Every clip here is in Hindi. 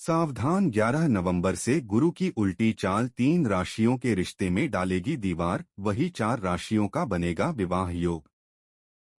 सावधान, 11 नवंबर से गुरु की उल्टी चाल 3 राशियों के रिश्ते में डालेगी दीवार, वही 4 राशियों का बनेगा विवाह योग।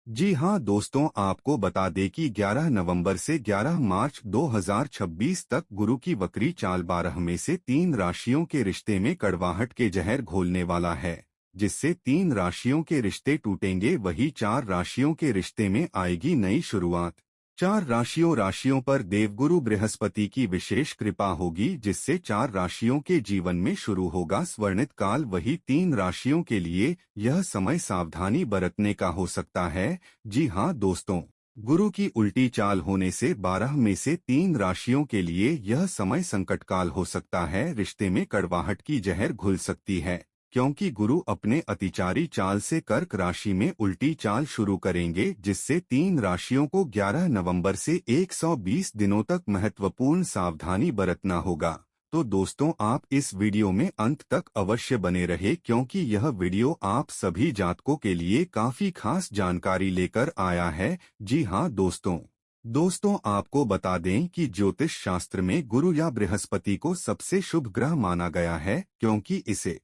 जी हां दोस्तों, आपको बता दें कि 11 नवंबर से 11 मार्च 2026 तक गुरु की वक्री चाल 12 में से 3 राशियों के रिश्ते में कड़वाहट के जहर घोलने वाला है, जिससे 3 राशियों के रिश्ते टूटेंगे, वही 4 राशियों के रिश्ते में आएगी नई शुरुआत। 4 राशियों पर देवगुरु बृहस्पति की विशेष कृपा होगी, जिससे 4 राशियों के जीवन में शुरू होगा स्वर्णित काल, वही 3 राशियों के लिए यह समय सावधानी बरतने का हो सकता है। जी हां दोस्तों, गुरु की उल्टी चाल होने से 12 में से 3 राशियों के लिए यह समय संकटकाल हो सकता है। रिश्ते में कड़वाहट की जहर घुल सकती है, क्योंकि गुरु अपने अतिचारी चाल से कर्क राशि में उल्टी चाल शुरू करेंगे, जिससे 3 राशियों को 11 नवंबर से 120 दिनों तक महत्वपूर्ण सावधानी बरतना होगा। तो दोस्तों, आप इस वीडियो में अंत तक अवश्य बने रहे, क्योंकि यह वीडियो आप सभी जातकों के लिए काफी खास जानकारी लेकर आया है। जी हां दोस्तों, आपको बता दें कि ज्योतिष शास्त्र में गुरु या बृहस्पति को सबसे शुभ ग्रह माना गया है, क्योंकि इसे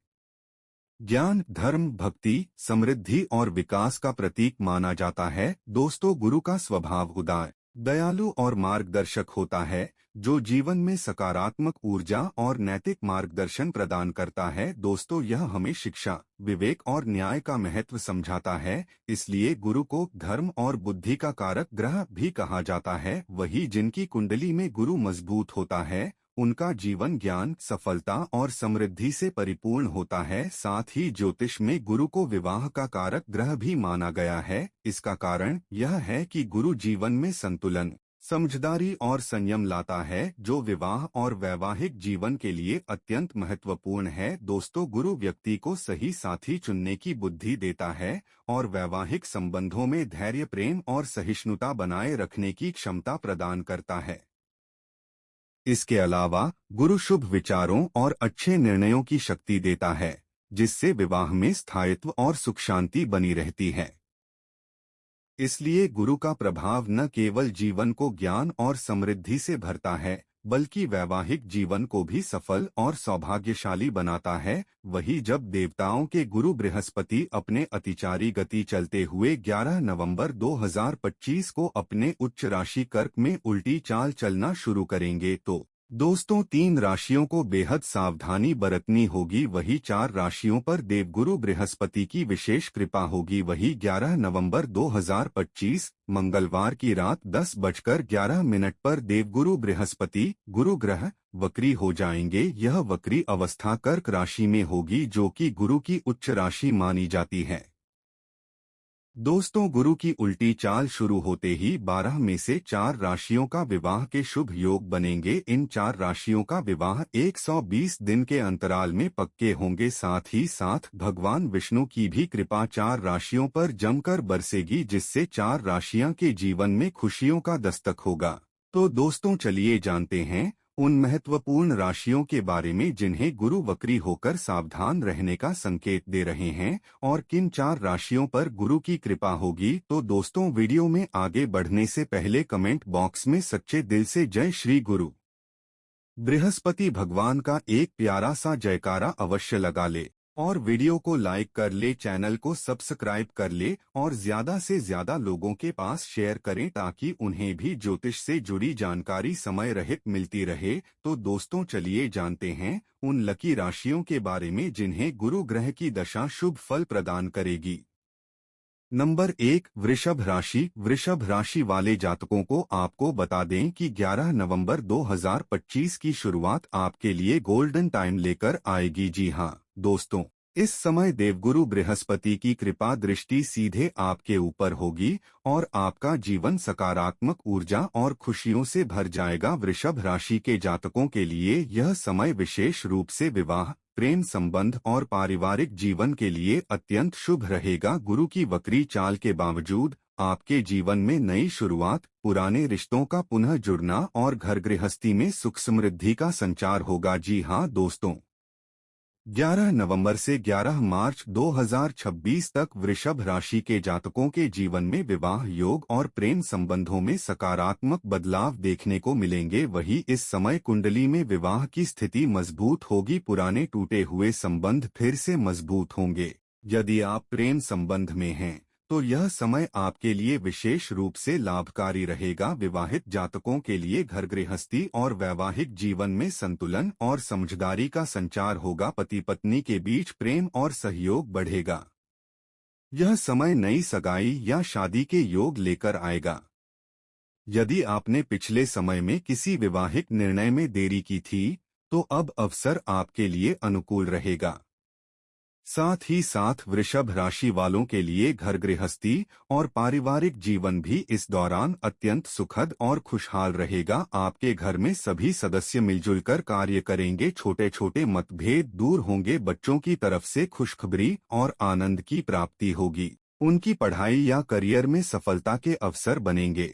ज्ञान, धर्म, भक्ति, समृद्धि और विकास का प्रतीक माना जाता है। दोस्तों, गुरु का स्वभाव उदार, दयालु और मार्गदर्शक होता है, जो जीवन में सकारात्मक ऊर्जा और नैतिक मार्गदर्शन प्रदान करता है। दोस्तों, यह हमें शिक्षा, विवेक और न्याय का महत्व समझाता है, इसलिए गुरु को धर्म और बुद्धि का कारक ग्रह भी कहा जाता है। वही जिनकी कुंडली में गुरु मजबूत होता है, उनका जीवन ज्ञान, सफलता और समृद्धि से परिपूर्ण होता है। साथ ही ज्योतिष में गुरु को विवाह का कारक ग्रह भी माना गया है। इसका कारण यह है कि गुरु जीवन में संतुलन, समझदारी और संयम लाता है, जो विवाह और वैवाहिक जीवन के लिए अत्यंत महत्वपूर्ण है। दोस्तों, गुरु व्यक्ति को सही साथी चुनने की बुद्धि देता है और वैवाहिक संबंधों में धैर्य, प्रेम और सहिष्णुता बनाए रखने की क्षमता प्रदान करता है। इसके अलावा गुरु शुभ विचारों और अच्छे निर्णयों की शक्ति देता है, जिससे विवाह में स्थायित्व और सुख शांति बनी रहती है। इसलिए गुरु का प्रभाव न केवल जीवन को ज्ञान और समृद्धि से भरता है, बल्कि वैवाहिक जीवन को भी सफल और सौभाग्यशाली बनाता है। वही जब देवताओं के गुरु बृहस्पति अपने अतिचारी गति चलते हुए 11 नवंबर 2025 को अपने उच्च राशि कर्क में उल्टी चाल चलना शुरू करेंगे, तो दोस्तों 3 राशियों को बेहद सावधानी बरतनी होगी। वही 4 राशियों पर देवगुरु बृहस्पति की विशेष कृपा होगी। वही 11 नवंबर 2025 मंगलवार की रात 10:11 पर देवगुरु बृहस्पति, गुरु ग्रह, वक्री हो जाएंगे। यह वक्री अवस्था कर्क राशि में होगी, जो कि गुरु की उच्च राशि मानी जाती है। दोस्तों, गुरु की उल्टी चाल शुरू होते ही 12 में से 4 राशियों का विवाह के शुभ योग बनेंगे। इन 4 राशियों का विवाह 120 दिन के अंतराल में पक्के होंगे। साथ ही साथ भगवान विष्णु की भी कृपा 4 राशियों पर जमकर बरसेगी, जिससे 4 राशियां के जीवन में खुशियों का दस्तक होगा। तो दोस्तों, चलिए जानते हैं उन महत्वपूर्ण राशियों के बारे में जिन्हें गुरु वक्री होकर सावधान रहने का संकेत दे रहे हैं, और किन 4 राशियों पर गुरु की कृपा होगी। तो दोस्तों, वीडियो में आगे बढ़ने से पहले कमेंट बॉक्स में सच्चे दिल से जय श्री गुरु बृहस्पति भगवान का एक प्यारा सा जयकारा अवश्य लगा ले, और वीडियो को लाइक कर ले, चैनल को सब्सक्राइब कर ले और ज्यादा से ज्यादा लोगों के पास शेयर करें, ताकि उन्हें भी ज्योतिष से जुड़ी जानकारी समय रहित मिलती रहे। तो दोस्तों, चलिए जानते हैं उन लकी राशियों के बारे में जिन्हें गुरु ग्रह की दशा शुभ फल प्रदान करेगी। नंबर 1, वृषभ राशि। वृषभ राशि वाले जातकों को आपको बता दें कि 11 नवंबर 2025 की शुरुआत आपके लिए गोल्डन टाइम लेकर आएगी। जी हां दोस्तों, इस समय देवगुरु बृहस्पति की कृपा दृष्टि सीधे आपके ऊपर होगी और आपका जीवन सकारात्मक ऊर्जा और खुशियों से भर जाएगा। वृषभ राशि के जातकों के लिए यह समय विशेष रूप से विवाह, प्रेम संबंध और पारिवारिक जीवन के लिए अत्यंत शुभ रहेगा। गुरु की वक्री चाल के बावजूद आपके जीवन में नई शुरुआत, पुराने रिश्तों का पुनः जुड़ना और घर गृहस्थी में सुख समृद्धि का संचार होगा। जी हां दोस्तों, 11 नवंबर से 11 मार्च 2026 तक वृषभ राशि के जातकों के जीवन में विवाह योग और प्रेम संबंधों में सकारात्मक बदलाव देखने को मिलेंगे। वही इस समय कुंडली में विवाह की स्थिति मजबूत होगी, पुराने टूटे हुए संबंध फिर से मजबूत होंगे। यदि आप प्रेम संबंध में हैं तो यह समय आपके लिए विशेष रूप से लाभकारी रहेगा। विवाहित जातकों के लिए घर गृहस्थी और वैवाहिक जीवन में संतुलन और समझदारी का संचार होगा। पति पत्नी के बीच प्रेम और सहयोग बढ़ेगा। यह समय नई सगाई या शादी के योग लेकर आएगा। यदि आपने पिछले समय में किसी विवाहिक निर्णय में देरी की थी तो अब अवसर आपके लिए अनुकूल रहेगा। साथ ही साथ वृषभ राशि वालों के लिए घर गृहस्थी और पारिवारिक जीवन भी इस दौरान अत्यंत सुखद और खुशहाल रहेगा। आपके घर में सभी सदस्य मिलजुल कर कार्य करेंगे, छोटे छोटे मतभेद दूर होंगे, बच्चों की तरफ से खुशखबरी और आनंद की प्राप्ति होगी। उनकी पढ़ाई या करियर में सफलता के अवसर बनेंगे।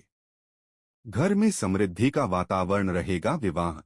घर में समृद्धि का वातावरण रहेगा। विवाह,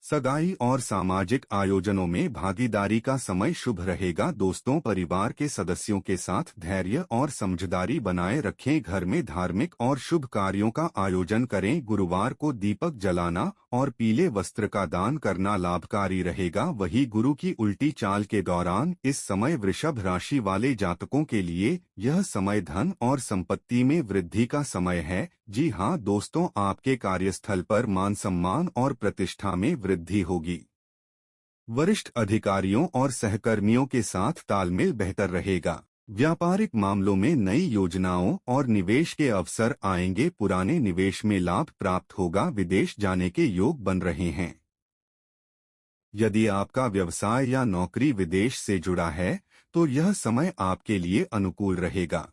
सगाई और सामाजिक आयोजनों में भागीदारी का समय शुभ रहेगा। दोस्तों परिवार के सदस्यों के साथ धैर्य और समझदारी बनाए रखें। घर में धार्मिक और शुभ कार्यों का आयोजन करें। गुरुवार को दीपक जलाना और पीले वस्त्र का दान करना लाभकारी रहेगा। वही गुरु की उल्टी चाल के दौरान इस समय वृषभ राशि वाले जातकों के लिए यह समय धन और संपत्ति में वृद्धि का समय है। जी हाँ दोस्तों, आपके कार्यस्थल पर मान सम्मान और प्रतिष्ठा में वृद्धि होगी। वरिष्ठ अधिकारियों और सहकर्मियों के साथ तालमेल बेहतर रहेगा। व्यापारिक मामलों में नई योजनाओं और निवेश के अवसर आएंगे। पुराने निवेश में लाभ प्राप्त होगा। विदेश जाने के योग बन रहे हैं। यदि आपका व्यवसाय या नौकरी विदेश से जुड़ा है तो यह समय आपके लिए अनुकूल रहेगा।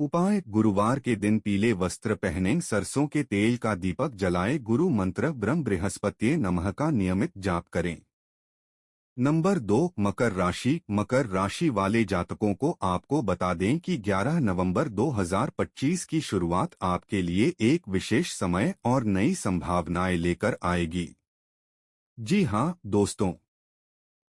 उपाय: गुरुवार के दिन पीले वस्त्र पहनें, सरसों के तेल का दीपक जलाएं, गुरु मंत्र ब्रह्म बृहस्पति नमः का नियमित जाप करें। नंबर 2, मकर राशि। मकर राशि वाले जातकों को आपको बता दें कि 11 नवंबर 2025 की शुरुआत आपके लिए एक विशेष समय और नई संभावनाएं लेकर आएगी। जी हाँ दोस्तों,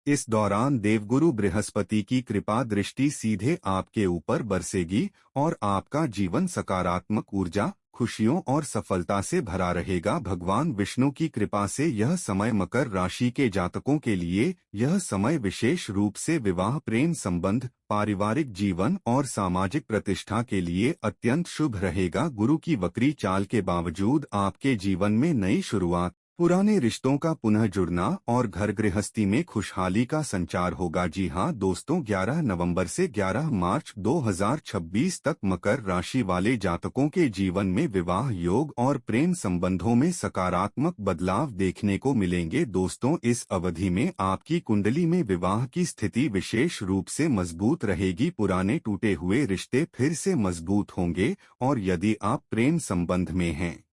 इस दौरान देवगुरु बृहस्पति की कृपा दृष्टि सीधे आपके ऊपर बरसेगी और आपका जीवन सकारात्मक ऊर्जा, खुशियों और सफलता से भरा रहेगा। भगवान विष्णु की कृपा से यह समय मकर राशि के जातकों के लिए यह समय विशेष रूप से विवाह, प्रेम संबंध, पारिवारिक जीवन और सामाजिक प्रतिष्ठा के लिए अत्यंत शुभ रहेगा। गुरु की वक्री चाल के बावजूद आपके जीवन में नई शुरुआत, पुराने रिश्तों का पुनः जुड़ना और घर गृहस्थी में खुशहाली का संचार होगा। जी हाँ दोस्तों, 11 नवंबर से 11 मार्च 2026 तक मकर राशि वाले जातकों के जीवन में विवाह योग और प्रेम संबंधों में सकारात्मक बदलाव देखने को मिलेंगे। दोस्तों, इस अवधि में आपकी कुंडली में विवाह की स्थिति विशेष रूप से मजबूत रहेगी। पुराने टूटे हुए रिश्ते फिर से मजबूत होंगे और यदि आप प्रेम संबंध में हैं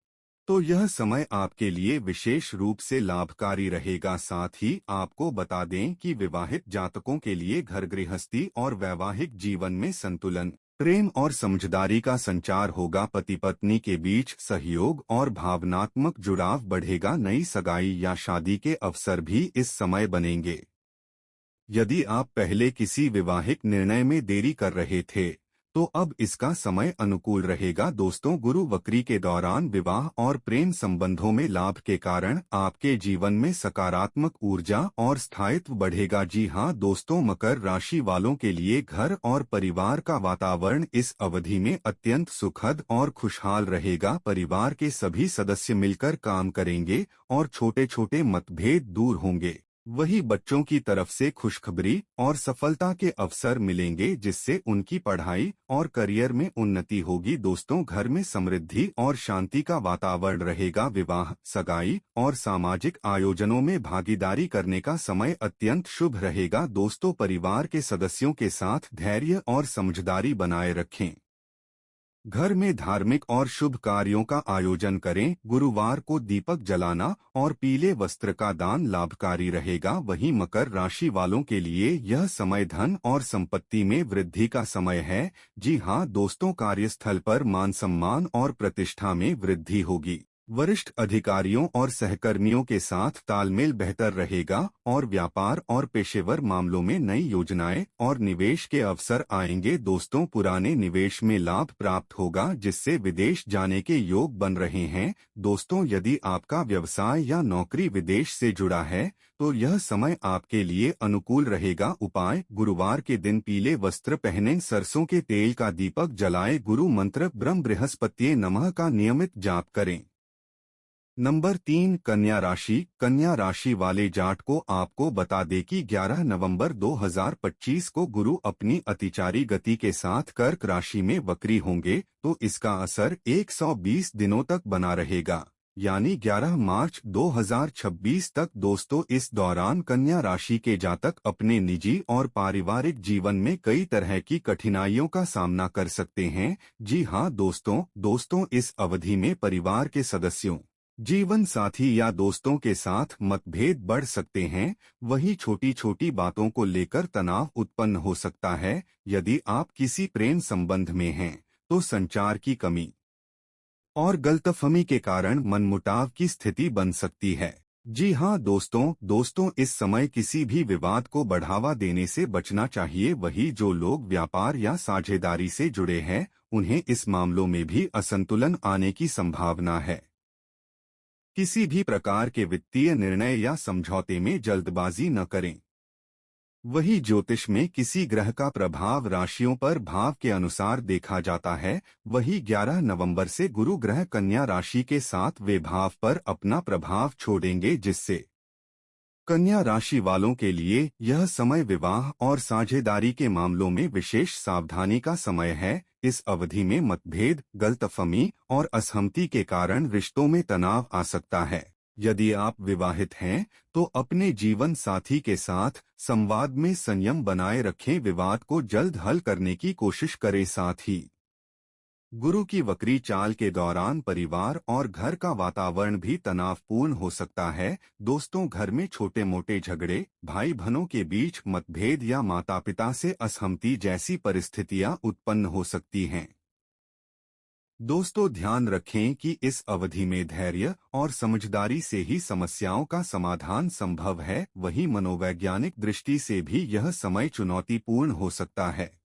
तो यह समय आपके लिए विशेष रूप से लाभकारी रहेगा। साथ ही आपको बता दें कि विवाहित जातकों के लिए घर गृहस्थी और वैवाहिक जीवन में संतुलन, प्रेम और समझदारी का संचार होगा। पति पत्नी के बीच सहयोग और भावनात्मक जुड़ाव बढ़ेगा। नई सगाई या शादी के अवसर भी इस समय बनेंगे। यदि आप पहले किसी विवाहिक निर्णय में देरी कर रहे थे तो अब इसका समय अनुकूल रहेगा। दोस्तों, गुरु वक्री के दौरान विवाह और प्रेम संबंधों में लाभ के कारण आपके जीवन में सकारात्मक ऊर्जा और स्थायित्व बढ़ेगा। जी हाँ दोस्तों, मकर राशि वालों के लिए घर और परिवार का वातावरण इस अवधि में अत्यंत सुखद और खुशहाल रहेगा। परिवार के सभी सदस्य मिलकर काम करेंगे और छोटे छोटे मतभेद दूर होंगे। वही बच्चों की तरफ से खुशखबरी और सफलता के अवसर मिलेंगे, जिससे उनकी पढ़ाई और करियर में उन्नति होगी। दोस्तों, घर में समृद्धि और शांति का वातावरण रहेगा। विवाह, सगाई और सामाजिक आयोजनों में भागीदारी करने का समय अत्यंत शुभ रहेगा। दोस्तों, परिवार के सदस्यों के साथ धैर्य और समझदारी बनाए रखें। घर में धार्मिक और शुभ कार्यों का आयोजन करें। गुरुवार को दीपक जलाना और पीले वस्त्र का दान लाभकारी रहेगा। वहीं मकर राशि वालों के लिए यह समय धन और संपत्ति में वृद्धि का समय है। जी हाँ दोस्तों, कार्यस्थल पर मान सम्मान और प्रतिष्ठा में वृद्धि होगी। वरिष्ठ अधिकारियों और सहकर्मियों के साथ तालमेल बेहतर रहेगा और व्यापार और पेशेवर मामलों में नई योजनाएं और निवेश के अवसर आएंगे। दोस्तों, पुराने निवेश में लाभ प्राप्त होगा जिससे विदेश जाने के योग बन रहे हैं। दोस्तों, यदि आपका व्यवसाय या नौकरी विदेश से जुड़ा है तो यह समय आपके लिए अनुकूल रहेगा। उपाय: गुरुवार के दिन पीले वस्त्र पहनें, सरसों के तेल का दीपक जलाएं, गुरु मंत्र ब्रह्म बृहस्पतिये नमः का नियमित जाप करें। नंबर 3, कन्या राशि। कन्या राशि वाले जाट को आपको बता दें कि 11 नवंबर 2025 को गुरु अपनी अतिचारी गति के साथ कर्क राशि में वक्री होंगे, तो इसका असर 120 दिनों तक बना रहेगा, यानी 11 मार्च 2026 तक। दोस्तों, इस दौरान कन्या राशि के जातक अपने निजी और पारिवारिक जीवन में कई तरह की कठिनाइयों का सामना कर सकते हैं। जी हाँ दोस्तों, इस अवधि में परिवार के सदस्यों, जीवन साथी या दोस्तों के साथ मतभेद बढ़ सकते हैं। वहीं छोटी छोटी बातों को लेकर तनाव उत्पन्न हो सकता है। यदि आप किसी प्रेम संबंध में हैं तो संचार की कमी और गलतफहमी के कारण मनमुटाव की स्थिति बन सकती है। जी हाँ दोस्तों, इस समय किसी भी विवाद को बढ़ावा देने से बचना चाहिए। वही जो लोग व्यापार या साझेदारी से जुड़े हैं उन्हें इस मामलों में भी असंतुलन आने की संभावना है। किसी भी प्रकार के वित्तीय निर्णय या समझौते में जल्दबाजी न करें। वही ज्योतिष में किसी ग्रह का प्रभाव राशियों पर भाव के अनुसार देखा जाता है। वही 11 नवंबर से गुरु ग्रह कन्या राशि के 7वें भाव पर अपना प्रभाव छोड़ेंगे, जिससे कन्या राशि वालों के लिए यह समय विवाह और साझेदारी के मामलों में विशेष सावधानी का समय है। इस अवधि में मतभेद, गलतफहमी और असहमति के कारण रिश्तों में तनाव आ सकता है। यदि आप विवाहित हैं तो अपने जीवन साथी के साथ संवाद में संयम बनाए रखें, विवाद को जल्द हल करने की कोशिश करें। साथ ही गुरु की वक्री चाल के दौरान परिवार और घर का वातावरण भी तनावपूर्ण हो सकता है। दोस्तों, घर में छोटे मोटे झगड़े, भाई बहनों के बीच मतभेद या माता पिता से असहमति जैसी परिस्थितियां उत्पन्न हो सकती हैं। दोस्तों, ध्यान रखें कि इस अवधि में धैर्य और समझदारी से ही समस्याओं का समाधान संभव है। वहीं मनोवैज्ञानिक दृष्टि से भी यह समय चुनौतीपूर्ण हो सकता है।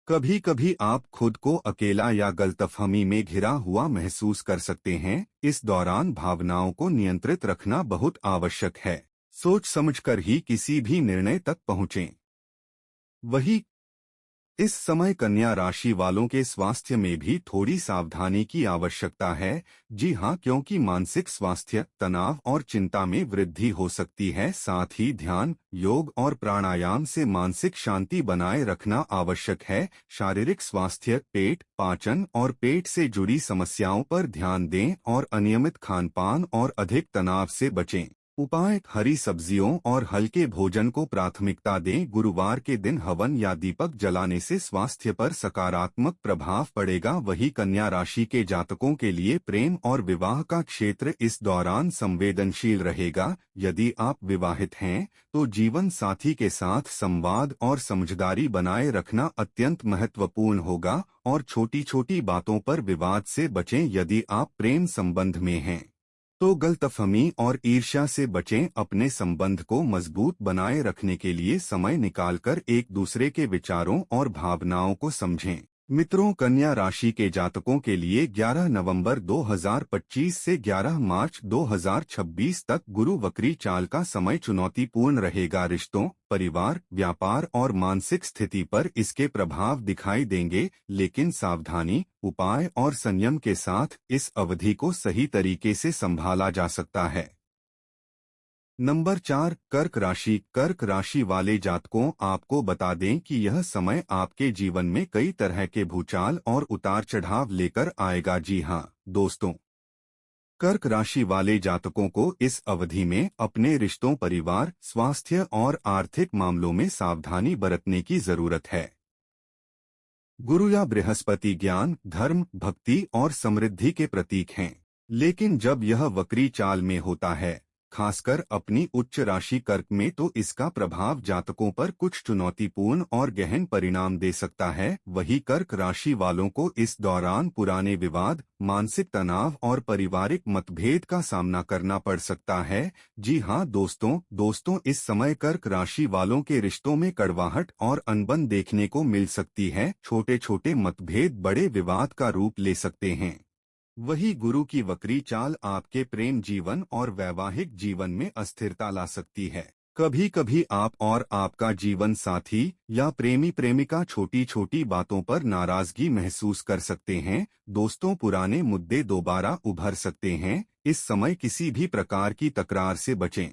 कभी कभी आप खुद को अकेला या गलतफहमी में घिरा हुआ महसूस कर सकते हैं। इस दौरान भावनाओं को नियंत्रित रखना बहुत आवश्यक है। सोच समझकर ही किसी भी निर्णय तक पहुंचें। वही इस समय कन्या राशि वालों के स्वास्थ्य में भी थोड़ी सावधानी की आवश्यकता है। जी हाँ, क्योंकि मानसिक स्वास्थ्य, तनाव और चिंता में वृद्धि हो सकती है। साथ ही ध्यान, योग और प्राणायाम से मानसिक शांति बनाए रखना आवश्यक है। शारीरिक स्वास्थ्य, पेट, पाचन और पेट से जुड़ी समस्याओं पर ध्यान दें और अनियमित खानपान और अधिक तनाव से बचें। उपाय: हरी सब्जियों और हल्के भोजन को प्राथमिकता दें। गुरुवार के दिन हवन या दीपक जलाने से स्वास्थ्य पर सकारात्मक प्रभाव पड़ेगा। वही कन्या राशि के जातकों के लिए प्रेम और विवाह का क्षेत्र इस दौरान संवेदनशील रहेगा। यदि आप विवाहित हैं तो जीवन साथी के साथ संवाद और समझदारी बनाए रखना अत्यंत महत्वपूर्ण होगा और छोटी छोटी बातों पर विवाद से बचें। यदि आप प्रेम संबंध में हैं तो गलतफहमी और ईर्ष्या से बचें। अपने संबंध को मजबूत बनाए रखने के लिए समय निकालकर एक दूसरे के विचारों और भावनाओं को समझें। मित्रों, कन्या राशि के जातकों के लिए 11 नवंबर 2025 से 11 मार्च 2026 तक गुरु वक्री चाल का समय चुनौतीपूर्ण रहेगा। रिश्तों, परिवार, व्यापार और मानसिक स्थिति पर इसके प्रभाव दिखाई देंगे, लेकिन सावधानी, उपाय और संयम के साथ इस अवधि को सही तरीके से संभाला जा सकता है। नंबर 4, कर्क राशि। कर्क राशि वाले जातकों, आपको बता दें कि यह समय आपके जीवन में कई तरह के भूचाल और उतार चढ़ाव लेकर आएगा। जी हाँ दोस्तों, कर्क राशि वाले जातकों को इस अवधि में अपने रिश्तों, परिवार, स्वास्थ्य और आर्थिक मामलों में सावधानी बरतने की जरूरत है। गुरु या बृहस्पति ज्ञान, धर्म, भक्ति और समृद्धि के प्रतीक हैं, लेकिन जब यह वक्री चाल में होता है खासकर अपनी उच्च राशि कर्क में तो इसका प्रभाव जातकों पर कुछ चुनौतीपूर्ण और गहन परिणाम दे सकता है। वही कर्क राशि वालों को इस दौरान पुराने विवाद, मानसिक तनाव और पारिवारिक मतभेद का सामना करना पड़ सकता है। जी हाँ दोस्तों इस समय कर्क राशि वालों के रिश्तों में कड़वाहट और अनबन देखने को मिल सकती है। छोटे छोटे मतभेद बड़े विवाद का रूप ले सकते हैं। वही गुरु की वक्री चाल आपके प्रेम जीवन और वैवाहिक जीवन में अस्थिरता ला सकती है। कभी कभी आप और आपका जीवन साथी या प्रेमी प्रेमिका छोटी छोटी बातों पर नाराजगी महसूस कर सकते हैं। दोस्तों पुराने मुद्दे दोबारा उभर सकते हैं। इस समय किसी भी प्रकार की तकरार से बचें।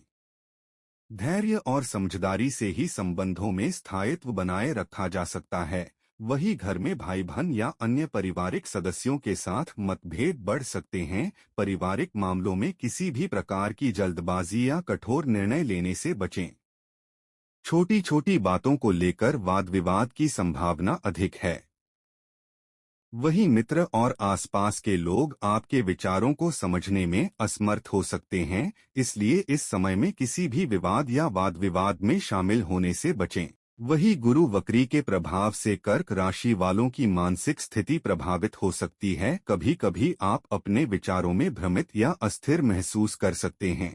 धैर्य और समझदारी से ही संबंधों में स्थायित्व बनाए रखा जा सकता है। वही घर में भाई बहन या अन्य पारिवारिक सदस्यों के साथ मतभेद बढ़ सकते हैं। पारिवारिक मामलों में किसी भी प्रकार की जल्दबाजी या कठोर निर्णय लेने से बचें। छोटी छोटी बातों को लेकर वाद विवाद की संभावना अधिक है। वही मित्र और आसपास के लोग आपके विचारों को समझने में असमर्थ हो सकते हैं। इसलिए इस समय में किसी भी विवाद या वाद विवाद में शामिल होने से बचें। वही गुरु वक्री के प्रभाव से कर्क राशि वालों की मानसिक स्थिति प्रभावित हो सकती है। कभी कभी आप अपने विचारों में भ्रमित या अस्थिर महसूस कर सकते हैं।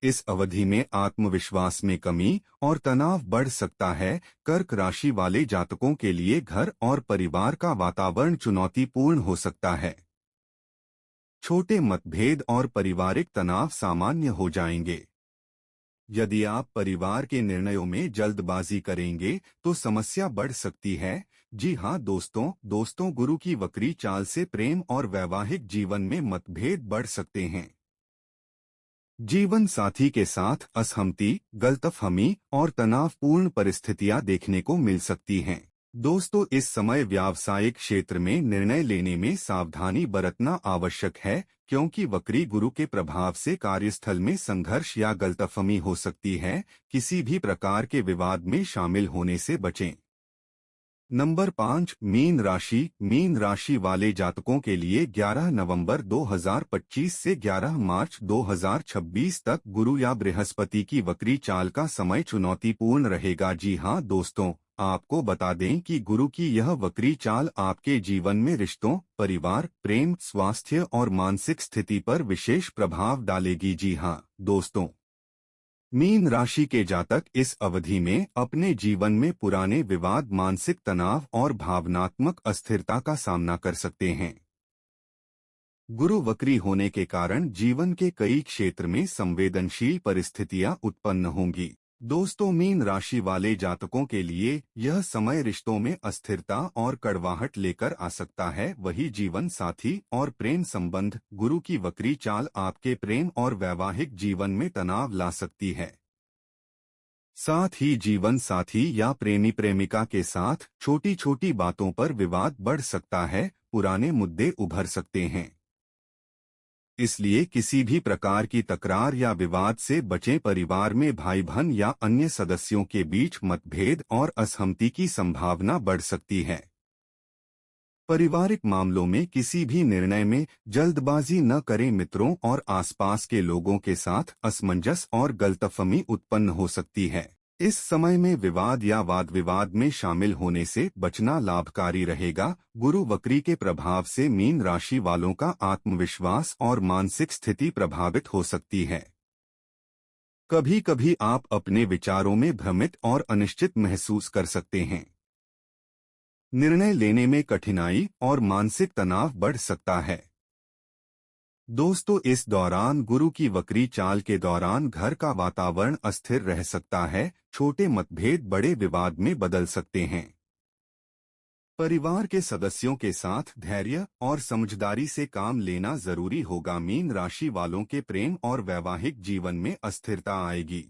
इस अवधि में आत्मविश्वास में कमी और तनाव बढ़ सकता है। कर्क राशि वाले जातकों के लिए घर और परिवार का वातावरण चुनौतीपूर्ण हो सकता है। छोटे मतभेद और पारिवारिक तनाव सामान्य हो जाएंगे। यदि आप परिवार के निर्णयों में जल्दबाजी करेंगे तो समस्या बढ़ सकती है। जी हाँ दोस्तों गुरु की वक्री चाल से प्रेम और वैवाहिक जीवन में मतभेद बढ़ सकते हैं। जीवन साथी के साथ असहमति, गलतफहमी और तनावपूर्ण परिस्थितियां देखने को मिल सकती हैं। दोस्तों इस समय व्यावसायिक क्षेत्र में निर्णय लेने में सावधानी बरतना आवश्यक है, क्योंकि वक्री गुरु के प्रभाव से कार्यस्थल में संघर्ष या गलतफहमी हो सकती है। किसी भी प्रकार के विवाद में शामिल होने से बचें। नंबर 5 मीन राशि वाले जातकों के लिए 11 नवंबर 2025 से 11 मार्च 2026 तक गुरु या बृहस्पति की वक्री चाल का समय चुनौतीपूर्ण रहेगा। जी हाँ दोस्तों, आपको बता दें कि गुरु की यह वक्री चाल आपके जीवन में रिश्तों, परिवार, प्रेम, स्वास्थ्य और मानसिक स्थिति पर विशेष प्रभाव डालेगी। जी हाँ दोस्तों, मीन राशि के जातक इस अवधि में अपने जीवन में पुराने विवाद, मानसिक तनाव और भावनात्मक अस्थिरता का सामना कर सकते हैं। गुरु वक्री होने के कारण जीवन के कई क्षेत्र में संवेदनशील परिस्थितियां उत्पन्न होंगी। दोस्तों मीन राशि वाले जातकों के लिए यह समय रिश्तों में अस्थिरता और कड़वाहट लेकर आ सकता है। वही जीवन साथी और प्रेम संबंध, गुरु की वक्री चाल आपके प्रेम और वैवाहिक जीवन में तनाव ला सकती है। साथ ही जीवन साथी या प्रेमी प्रेमिका के साथ छोटी छोटी बातों पर विवाद बढ़ सकता है, पुराने मुद्दे उभर सकते हैं। इसलिए किसी भी प्रकार की तकरार या विवाद से बचें। परिवार में भाई बहन या अन्य सदस्यों के बीच मतभेद और असहमति की संभावना बढ़ सकती है। पारिवारिक मामलों में किसी भी निर्णय में जल्दबाजी न करें। मित्रों और आसपास के लोगों के साथ असमंजस और गलतफहमी उत्पन्न हो सकती है। इस समय में विवाद या वाद विवाद में शामिल होने से बचना लाभकारी रहेगा। गुरु वक्री के प्रभाव से मीन राशि वालों का आत्मविश्वास और मानसिक स्थिति प्रभावित हो सकती है। कभी कभी आप अपने विचारों में भ्रमित और अनिश्चित महसूस कर सकते हैं। निर्णय लेने में कठिनाई और मानसिक तनाव बढ़ सकता है। दोस्तों इस दौरान गुरु की वक्री चाल के दौरान घर का वातावरण अस्थिर रह सकता है। छोटे मतभेद बड़े विवाद में बदल सकते हैं। परिवार के सदस्यों के साथ धैर्य और समझदारी से काम लेना जरूरी होगा। मीन राशि वालों के प्रेम और वैवाहिक जीवन में अस्थिरता आएगी।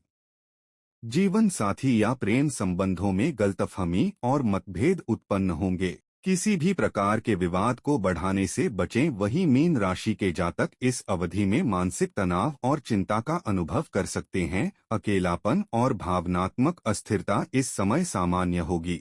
जीवन साथी या प्रेम संबंधों में गलतफहमी और मतभेद उत्पन्न होंगे। किसी भी प्रकार के विवाद को बढ़ाने से बचें। वही मीन राशि के जातक इस अवधि में मानसिक तनाव और चिंता का अनुभव कर सकते हैं। अकेलापन और भावनात्मक अस्थिरता इस समय सामान्य होगी।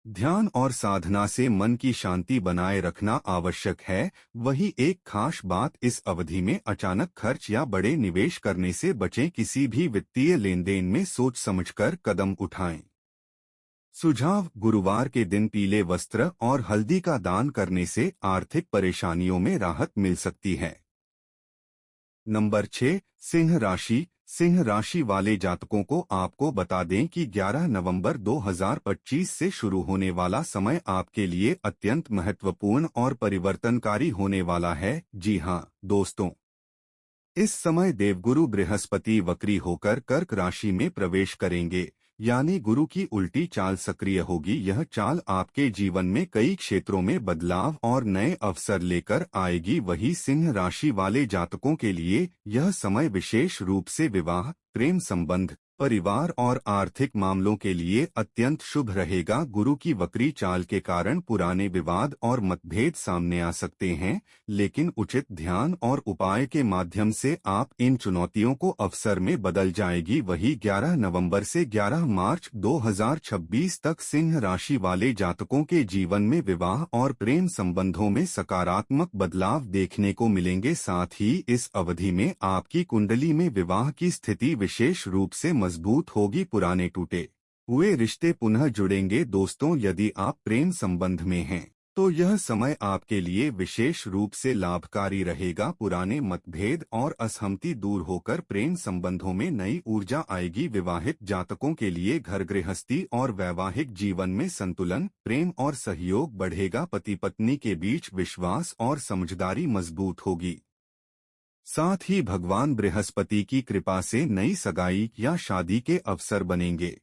ध्यान और साधना से मन की शांति बनाए रखना आवश्यक है। वही एक खास बात, इस अवधि में अचानक खर्च या बड़े निवेश करने से बचें। किसी भी वित्तीय लेन देन में सोच समझकर कदम उठाएं। सुझाव: गुरुवार के दिन पीले वस्त्र और हल्दी का दान करने से आर्थिक परेशानियों में राहत मिल सकती है। नंबर 6, सिंह राशि। सिंह राशि वाले जातकों को आपको बता दें कि 11 नवंबर 2025 से शुरू होने वाला समय आपके लिए अत्यंत महत्वपूर्ण और परिवर्तनकारी होने वाला है। जी हां दोस्तों, इस समय देवगुरु बृहस्पति वक्री होकर कर्क राशि में प्रवेश करेंगे, यानी गुरु की उल्टी चाल सक्रिय होगी। यह चाल आपके जीवन में कई क्षेत्रों में बदलाव और नए अवसर लेकर आएगी। वही सिंह राशि वाले जातकों के लिए यह समय विशेष रूप से विवाह, प्रेम संबंध, परिवार और आर्थिक मामलों के लिए अत्यंत शुभ रहेगा। गुरु की वक्री चाल के कारण पुराने विवाद और मतभेद सामने आ सकते हैं, लेकिन उचित ध्यान और उपाय के माध्यम से आप इन चुनौतियों को अवसर में बदल जाएगी। वही 11 नवंबर से 11 मार्च 2026 तक सिंह राशि वाले जातकों के जीवन में विवाह और प्रेम संबंधों में सकारात्मक बदलाव देखने को मिलेंगे। साथ ही इस अवधि में आपकी कुंडली में विवाह की स्थिति विशेष रूप से मजबूत होगी। पुराने टूटे हुए रिश्ते पुनः जुड़ेंगे। दोस्तों, यदि आप प्रेम संबंध में हैं तो यह समय आपके लिए विशेष रूप से लाभकारी रहेगा। पुराने मतभेद और असहमति दूर होकर प्रेम संबंधों में नई ऊर्जा आएगी। विवाहित जातकों के लिए घर गृहस्थी और वैवाहिक जीवन में संतुलन, प्रेम और सहयोग बढ़ेगा। पति पत्नी के बीच विश्वास और समझदारी मजबूत होगी। साथ ही भगवान बृहस्पति की कृपा से नई सगाई या शादी के अवसर बनेंगे।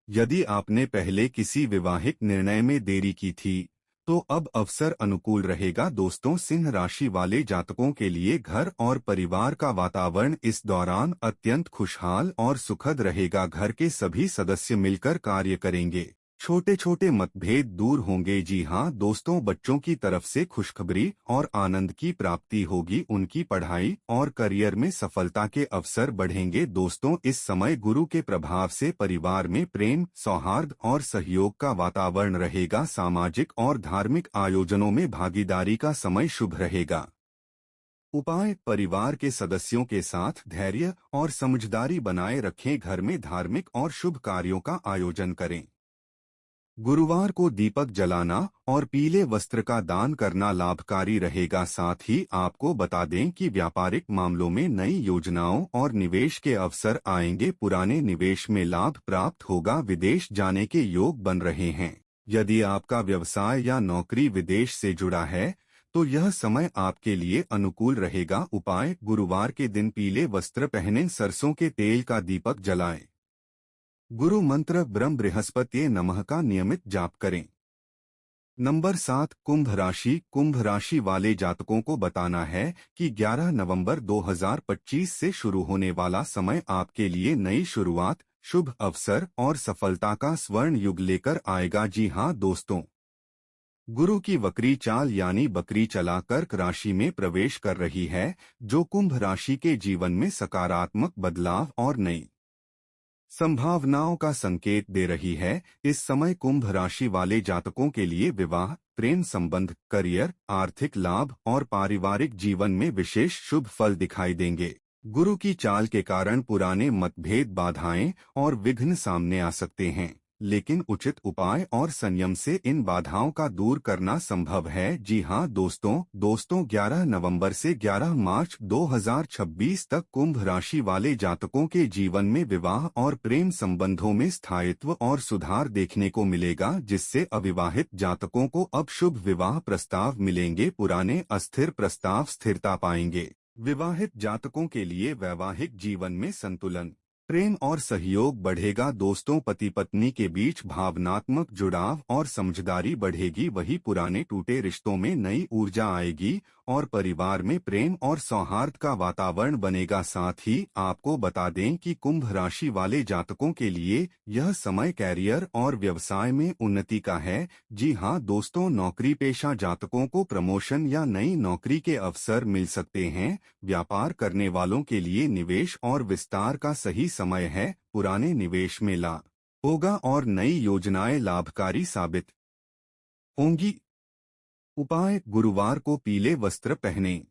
यदि आपने पहले किसी विवाहिक निर्णय में देरी की थी तो अब अवसर अनुकूल रहेगा। दोस्तों, सिंह राशि वाले जातकों के लिए घर और परिवार का वातावरण इस दौरान अत्यंत खुशहाल और सुखद रहेगा। घर के सभी सदस्य मिलकर कार्य करेंगे, छोटे छोटे मतभेद दूर होंगे। जी हां दोस्तों, बच्चों की तरफ से खुशखबरी और आनंद की प्राप्ति होगी। उनकी पढ़ाई और करियर में सफलता के अवसर बढ़ेंगे। दोस्तों, इस समय गुरु के प्रभाव से परिवार में प्रेम, सौहार्द और सहयोग का वातावरण रहेगा। सामाजिक और धार्मिक आयोजनों में भागीदारी का समय शुभ रहेगा। उपाय: परिवार के सदस्यों के साथ धैर्य और समझदारी बनाए रखें। घर में धार्मिक और शुभ कार्यों का आयोजन करें। गुरुवार को दीपक जलाना और पीले वस्त्र का दान करना लाभकारी रहेगा। साथ ही आपको बता दें कि व्यापारिक मामलों में नई योजनाओं और निवेश के अवसर आएंगे। पुराने निवेश में लाभ प्राप्त होगा। विदेश जाने के योग बन रहे हैं। यदि आपका व्यवसाय या नौकरी विदेश से जुड़ा है तो यह समय आपके लिए अनुकूल रहेगा। उपाय: गुरुवार के दिन पीले वस्त्र पहनें, सरसों के तेल का दीपक जलाएं। गुरु मंत्र ब्रह्म बृहस्पति नमः का नियमित जाप करें। नंबर 7, कुंभ राशि। कुंभ राशि वाले जातकों को बताना है कि 11 नवंबर 2025 से शुरू होने वाला समय आपके लिए नई शुरुआत, शुभ अवसर और सफलता का स्वर्ण युग लेकर आएगा। जी हां दोस्तों, गुरु की वक्री चाल यानी बकरी चला कर्क राशि में प्रवेश कर रही है, जो कुंभ राशि के जीवन में सकारात्मक बदलाव और नई संभावनाओं का संकेत दे रही है। इस समय कुंभ राशि वाले जातकों के लिए विवाह, प्रेम संबंध, करियर, आर्थिक लाभ और पारिवारिक जीवन में विशेष शुभ फल दिखाई देंगे। गुरु की चाल के कारण पुराने मतभेद, बाधाएं और विघ्न सामने आ सकते हैं, लेकिन उचित उपाय और संयम से इन बाधाओं का दूर करना संभव है। जी हां दोस्तों 11 नवंबर से 11 मार्च 2026 तक कुंभ राशि वाले जातकों के जीवन में विवाह और प्रेम संबंधों में स्थायित्व और सुधार देखने को मिलेगा, जिससे अविवाहित जातकों को अब शुभ विवाह प्रस्ताव मिलेंगे। पुराने अस्थिर प्रस्ताव स्थिरता पाएंगे। विवाहित जातकों के लिए वैवाहिक जीवन में संतुलन, प्रेम और सहयोग बढ़ेगा। दोस्तों, पति पत्नी के बीच भावनात्मक जुड़ाव और समझदारी बढ़ेगी। वही पुराने टूटे रिश्तों में नई ऊर्जा आएगी और परिवार में प्रेम और सौहार्द का वातावरण बनेगा। साथ ही आपको बता दें कि कुंभ राशि वाले जातकों के लिए यह समय कैरियर और व्यवसाय में उन्नति का है। जी हां दोस्तों, नौकरी पेशा जातकों को प्रमोशन या नई नौकरी के अवसर मिल सकते हैं। व्यापार करने वालों के लिए निवेश और विस्तार का सही समय है। पुराने निवेश में लाभ होगा और नई योजनाएं लाभकारी साबित होंगी। उपाय: गुरुवार को पीले वस्त्र पहने,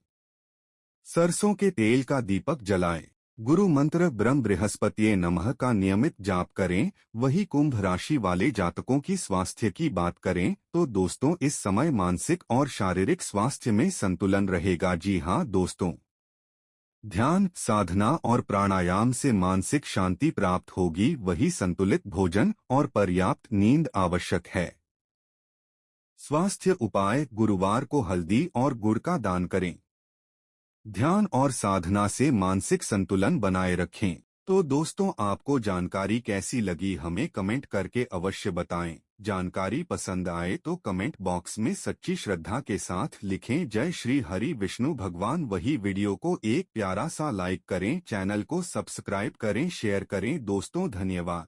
सरसों के तेल का दीपक जलाएं, गुरु मंत्र ब्रह्म बृहस्पतिये नमः का नियमित जाप करें। वही कुंभ राशि वाले जातकों की स्वास्थ्य की बात करें तो दोस्तों इस समय मानसिक और शारीरिक स्वास्थ्य में संतुलन रहेगा। जी हाँ दोस्तों, ध्यान, साधना और प्राणायाम से मानसिक शांति प्राप्त होगी। वही संतुलित भोजन और पर्याप्त नींद आवश्यक है। स्वास्थ्य उपाय: गुरुवार को हल्दी और गुड़ का दान करें। ध्यान और साधना से मानसिक संतुलन बनाए रखें। तो दोस्तों आपको जानकारी कैसी लगी हमें कमेंट करके अवश्य बताएं। जानकारी पसंद आए तो कमेंट बॉक्स में सच्ची श्रद्धा के साथ लिखें जय श्री हरि विष्णु भगवान। वही वीडियो को एक प्यारा सा लाइक करें, चैनल को सब्सक्राइब करें, शेयर करें। दोस्तों धन्यवाद।